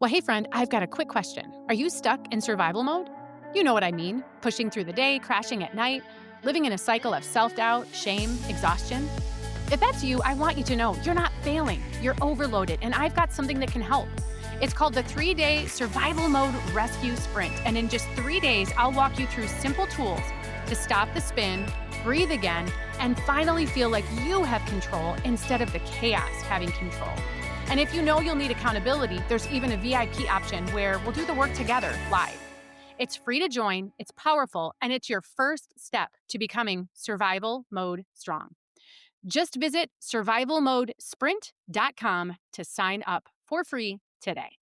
Well, hey, friend, I've got a quick question. Are you stuck in survival mode? You know what I mean pushing through the day, crashing at night, living in a cycle of self doubt, shame, exhaustion. If that's you, I want you to know you're not failing. You're overloaded, and I've got something that can help. It's called the 3-Day Survival Mode Rescue Sprint. And in just 3 days, I'll walk you through simple tools to stop the spin, breathe again, and finally feel like you have control instead of the chaos having control. And if you know you'll need accountability, there's even a VIP option where we'll do the work together live. It's free to join, it's powerful, and it's your first step to becoming survival mode strong. Just visit survivalmodesprint.com to sign up for free today.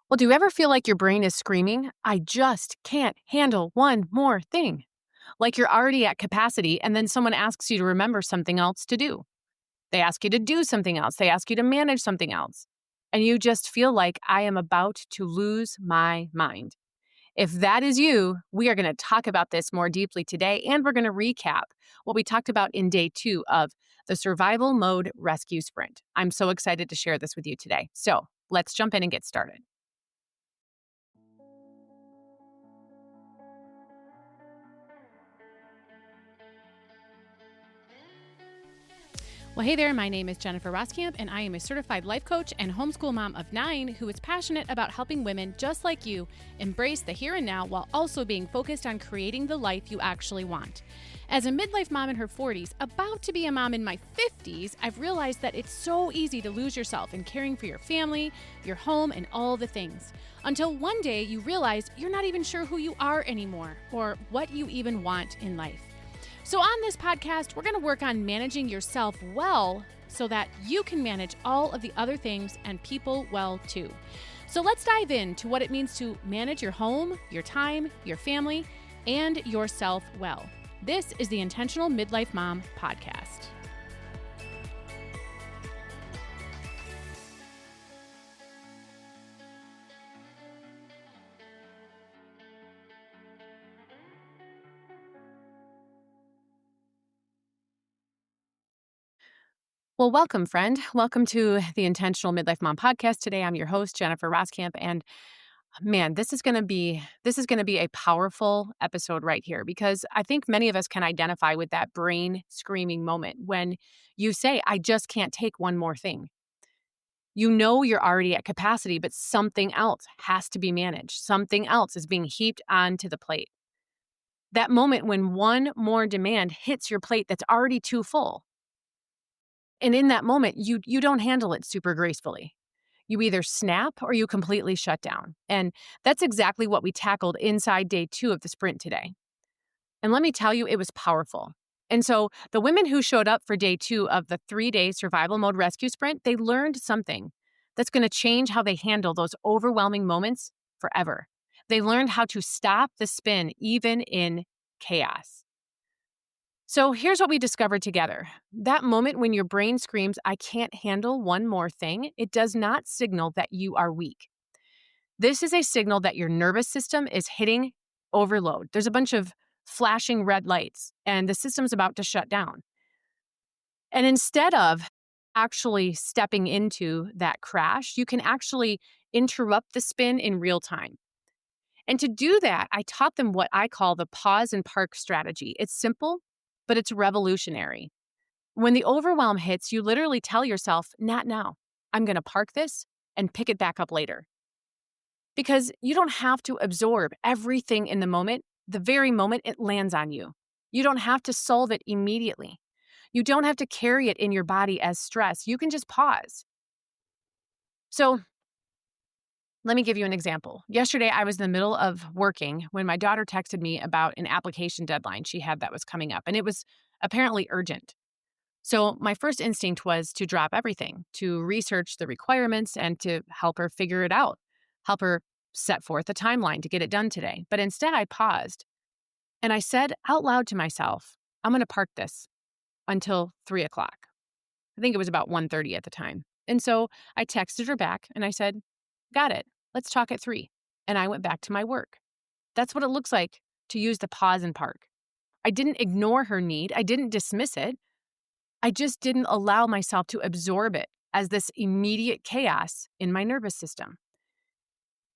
Well, do you ever feel like your brain is screaming, I just can't handle one more thing? Like you're already at capacity, and then someone asks you to remember something else to do. They ask you to do something else. They ask you to manage something else. And you just feel like I am about to lose my mind. If that is you, we are going to talk about this more deeply today, and we're going to recap what we talked about in day 2 of the Survival Mode Rescue Sprint. I'm so excited to share this with you today. So let's jump in and get started. Well, hey there, my name is Jennifer Roskamp, and I am a certified life coach and homeschool mom of 9 who is passionate about helping women just like you embrace the here and now while also being focused on creating the life you actually want. As a midlife mom in her 40s, about to be a mom in my 50s, I've realized that it's so easy to lose yourself in caring for your family, your home, and all the things. Until one day you realize you're not even sure who you are anymore or what you even want in life. So on this podcast, we're going to work on managing yourself well so that you can manage all of the other things and people well too. So let's dive into what it means to manage your home, your time, your family, and yourself well. This is the Intentional Midlife Mom Podcast. Well, welcome, friend. Welcome to the Intentional Midlife Mom Podcast. Today, I'm your host, Jennifer Roskamp, and man, this is going to be a powerful episode right here because I think many of us can identify with that brain screaming moment when you say, "I just can't take one more thing." You know you're already at capacity, but something else has to be managed. Something else is being heaped onto the plate. That moment when one more demand hits your plate that's already too full. And in that moment, you don't handle it super gracefully. You either snap or you completely shut down. And that's exactly what we tackled inside day 2 of the sprint today. And let me tell you, it was powerful. And so the women who showed up for day 2 of the 3-day survival mode rescue sprint, they learned something that's going to change how they handle those overwhelming moments forever. They learned how to stop the spin even in chaos. So here's what we discovered together. That moment when your brain screams, I can't handle one more thing, it does not signal that you are weak. This is a signal that your nervous system is hitting overload. There's a bunch of flashing red lights, and the system's about to shut down. And instead of actually stepping into that crash, you can actually interrupt the spin in real time. And to do that, I taught them what I call the pause and park strategy. It's simple, but it's revolutionary. When the overwhelm hits, you literally tell yourself, not now. I'm going to park this and pick it back up later. Because you don't have to absorb everything in the very moment it lands on you. You don't have to solve it immediately. You don't have to carry it in your body as stress. You can just pause. So let me give you an example. Yesterday, I was in the middle of working when my daughter texted me about an application deadline she had that was coming up, and it was apparently urgent. So my first instinct was to drop everything, to research the requirements and to help her figure it out, help her set forth a timeline to get it done today. But instead, I paused and I said out loud to myself, I'm going to park this until 3 o'clock. I think it was about 1:30 at the time. And so I texted her back and I said, got it. Let's talk at 3. And I went back to my work. That's what it looks like to use the pause and park. I didn't ignore her need. I didn't dismiss it. I just didn't allow myself to absorb it as this immediate chaos in my nervous system.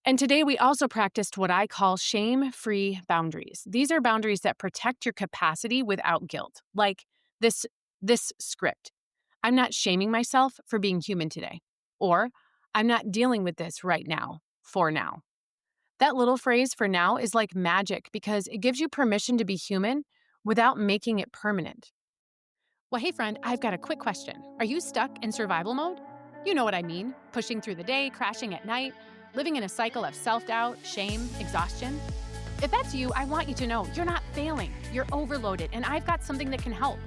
And today we also practiced what I call shame-free boundaries. These are boundaries that protect your capacity without guilt. Like this this script. I'm not shaming myself for being human today. Or I'm not dealing with this right now for now. That little phrase for now is like magic because it gives you permission to be human without making it permanent. Well, hey, friend, I've got a quick question. Are you stuck in survival mode? You know what I mean pushing through the day, crashing at night, living in a cycle of self doubt, shame, exhaustion. If that's you, I want you to know you're not failing. You're overloaded, and I've got something that can help.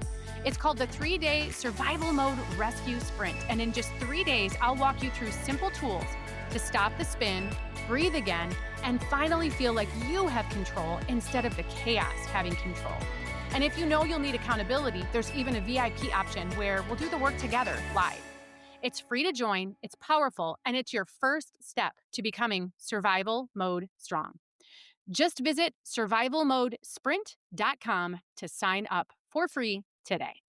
It's called the 3-Day Survival Mode Rescue Sprint. And in just 3 days, I'll walk you through simple tools to stop the spin, breathe again, and finally feel like you have control instead of the chaos having control. And if you know you'll need accountability, there's even a VIP option where we'll do the work together live. It's free to join, it's powerful, and it's your first step to becoming survival mode strong. Just visit survivalmodesprint.com to sign up for free today.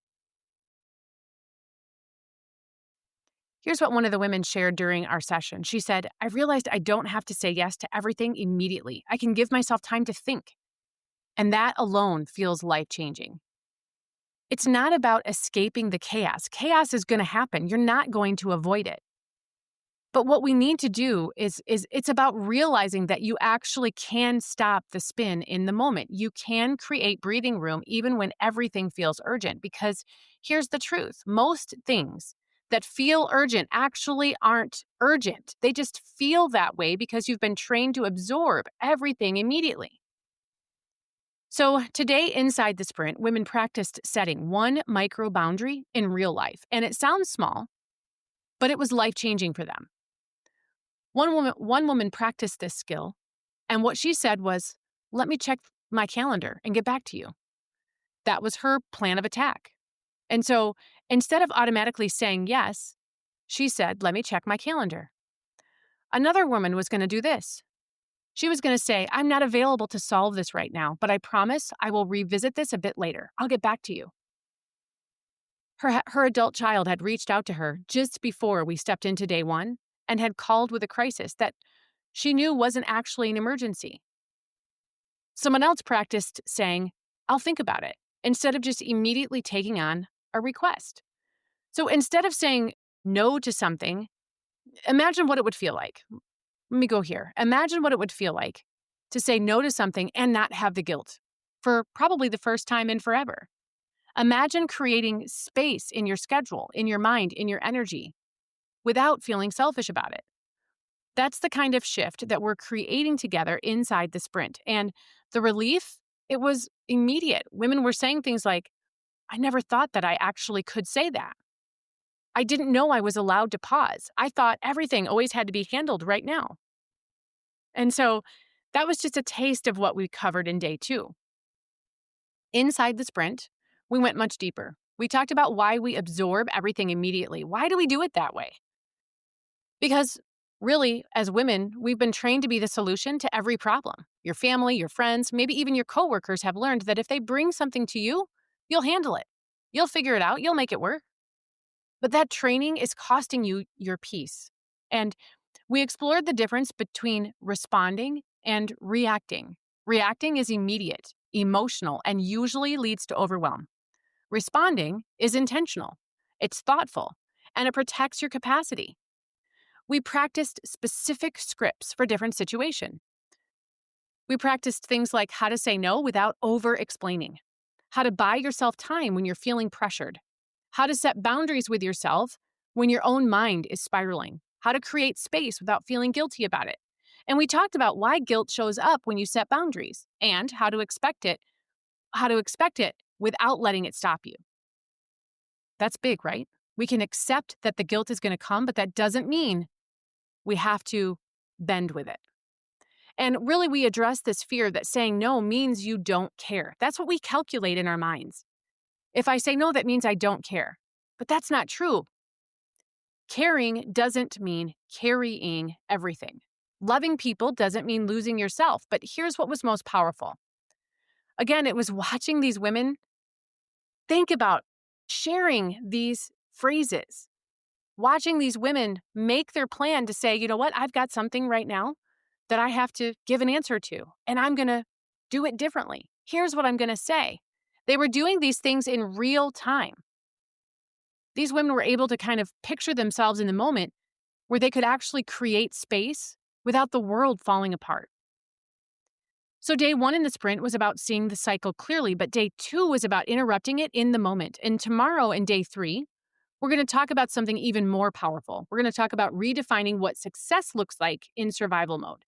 Here's what one of the women shared during our session. She said, I realized I don't have to say yes to everything immediately. I can give myself time to think. And that alone feels life-changing. It's not about escaping the chaos. Chaos is going to happen. You're not going to avoid it. But what we need to do is it's about realizing that you actually can stop the spin in the moment. You can create breathing room even when everything feels urgent. Because here's the truth. Most things that feel urgent actually aren't urgent. They just feel that way because you've been trained to absorb everything immediately. So today inside the sprint, women practiced setting one micro boundary in real life. And it sounds small, but it was life-changing for them. One woman practiced this skill, and what she said was, let me check my calendar and get back to you. That was her plan of attack. And so instead of automatically saying yes, she said, let me check my calendar. Another woman was going to do this. She was going to say, I'm not available to solve this right now, but I promise I will revisit this a bit later. I'll get back to you. Her adult child had reached out to her just before we stepped into day one and had called with a crisis that she knew wasn't actually an emergency. Someone else practiced saying, I'll think about it, instead of just immediately taking on a request. So instead of saying no to something, imagine what it would feel like. Let me go here. Imagine what it would feel like to say no to something and not have the guilt for probably the first time in forever. Imagine creating space in your schedule, in your mind, in your energy, without feeling selfish about it. That's the kind of shift that we're creating together inside the sprint. And the relief, it was immediate. Women were saying things like, I never thought that I actually could say that. I didn't know I was allowed to pause. I thought everything always had to be handled right now. And so that was just a taste of what we covered in day 2. Inside the sprint, we went much deeper. We talked about why we absorb everything immediately. Why do we do it that way? Because really, as women, we've been trained to be the solution to every problem. Your family, your friends, maybe even your coworkers have learned that if they bring something to you, you'll handle it. You'll figure it out. You'll make it work. But that training is costing you your peace. And we explored the difference between responding and reacting. Reacting is immediate, emotional, and usually leads to overwhelm. Responding is intentional, it's thoughtful, and it protects your capacity. We practiced specific scripts for different situations. We practiced things like how to say no without over-explaining, how to buy yourself time when you're feeling pressured, how to set boundaries with yourself when your own mind is spiraling, how to create space without feeling guilty about it. And we talked about why guilt shows up when you set boundaries and how to expect it without letting it stop you. That's big, right? We can accept that the guilt is going to come, but that doesn't mean we have to bend with it. And really, we address this fear that saying no means you don't care. That's what we calculate in our minds. If I say no, that means I don't care. But that's not true. Caring doesn't mean carrying everything. Loving people doesn't mean losing yourself. But here's what was most powerful. Again, it was watching these women think about sharing these phrases. watching these women make their plan to say, you know what, I've got something right now that I have to give an answer to, and I'm going to do it differently. Here's what I'm going to say. They were doing these things in real time. These women were able to kind of picture themselves in the moment where they could actually create space without the world falling apart. So day 1 in the sprint was about seeing the cycle clearly, but day 2 was about interrupting it in the moment. And tomorrow in day 3, we're going to talk about something even more powerful. We're going to talk about redefining what success looks like in survival mode.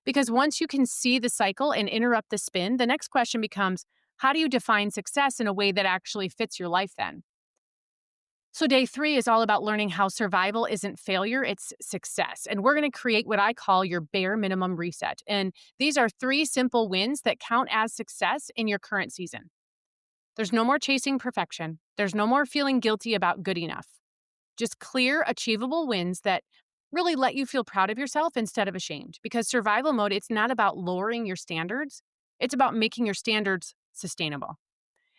Because once you can see the cycle and interrupt the spin, the next question becomes, how do you define success in a way that actually fits your life then? So day 3 is all about learning how survival isn't failure, it's success. And we're going to create what I call your bare minimum reset. And these are 3 simple wins that count as success in your current season. There's no more chasing perfection. There's no more feeling guilty about good enough. Just clear, achievable wins that really let you feel proud of yourself instead of ashamed. Because survival mode, it's not about lowering your standards. It's about making your standards sustainable.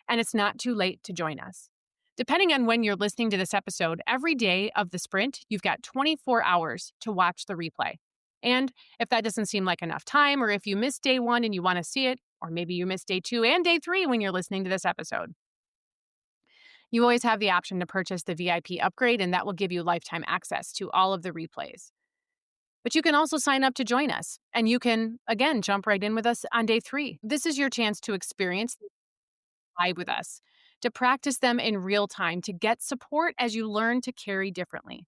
And it's not too late to join us. Depending on when you're listening to this episode, every day of the sprint, you've got 24 hours to watch the replay. And if that doesn't seem like enough time, or if you missed day 1 and you want to see it, or maybe you missed day 2 and day 3 when you're listening to this episode, you always have the option to purchase the VIP upgrade, and that will give you lifetime access to all of the replays. But you can also sign up to join us, and you can, again, jump right in with us on day 3. This is your chance to experience live with us, to practice them in real time, to get support as you learn to carry differently.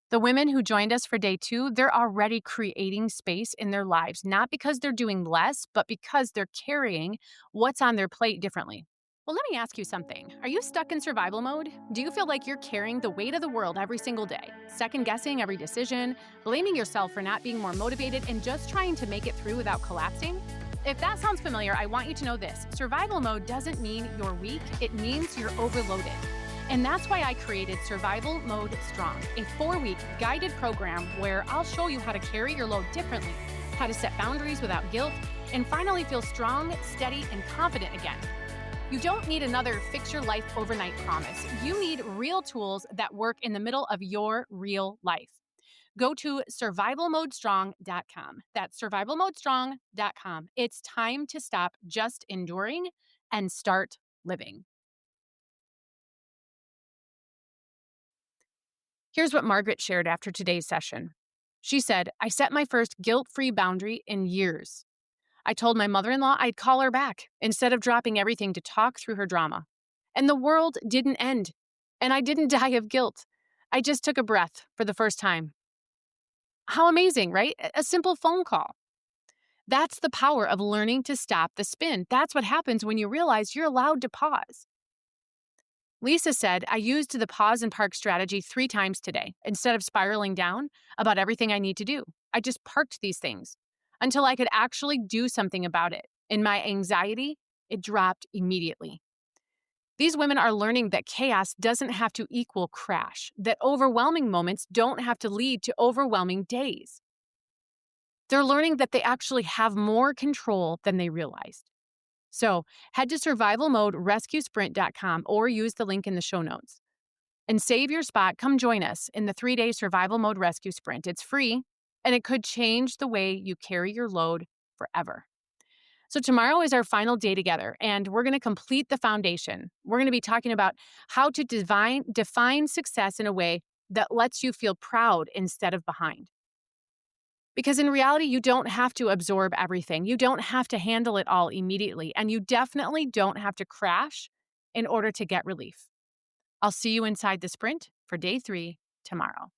The women who joined us for day 2, they're already creating space in their lives, not because they're doing less, but because they're carrying what's on their plate differently. Well, let me ask you something. Are you stuck in survival mode? Do you feel like you're carrying the weight of the world every single day, second guessing every decision, blaming yourself for not being more motivated, and just trying to make it through without collapsing? If that sounds familiar, I want you to know this. Survival mode doesn't mean you're weak, it means you're overloaded. And that's why I created Survival Mode Strong, a 4-week guided program where I'll show you how to carry your load differently, how to set boundaries without guilt, and finally feel strong, steady, and confident again. You don't need another fix your life overnight promise. You need real tools that work in the middle of your real life. Go to survivalmodestrong.com. That's survivalmodestrong.com. It's time to stop just enduring and start living. Here's what Margaret shared after today's session. She said, I set my first guilt-free boundary in years. I told my mother-in-law I'd call her back instead of dropping everything to talk through her drama. And the world didn't end. And I didn't die of guilt. I just took a breath for the first time. How amazing, right? A simple phone call. That's the power of learning to stop the spin. That's what happens when you realize you're allowed to pause. Lisa said, I used the pause and park strategy 3 times today. Instead of spiraling down about everything I need to do, I just parked these things until I could actually do something about it. And my anxiety, it dropped immediately. These women are learning that chaos doesn't have to equal crash, that overwhelming moments don't have to lead to overwhelming days. They're learning that they actually have more control than they realized. So head to survivalmoderescuesprint.com or use the link in the show notes. And save your spot. Come join us in the 3-day Survival Mode Rescue Sprint. It's free, and it could change the way you carry your load forever. So tomorrow is our final day together, and we're going to complete the foundation. We're going to be talking about how to define success in a way that lets you feel proud instead of behind. Because in reality, you don't have to absorb everything. You don't have to handle it all immediately, and you definitely don't have to crash in order to get relief. I'll see you inside the sprint for day 3 tomorrow.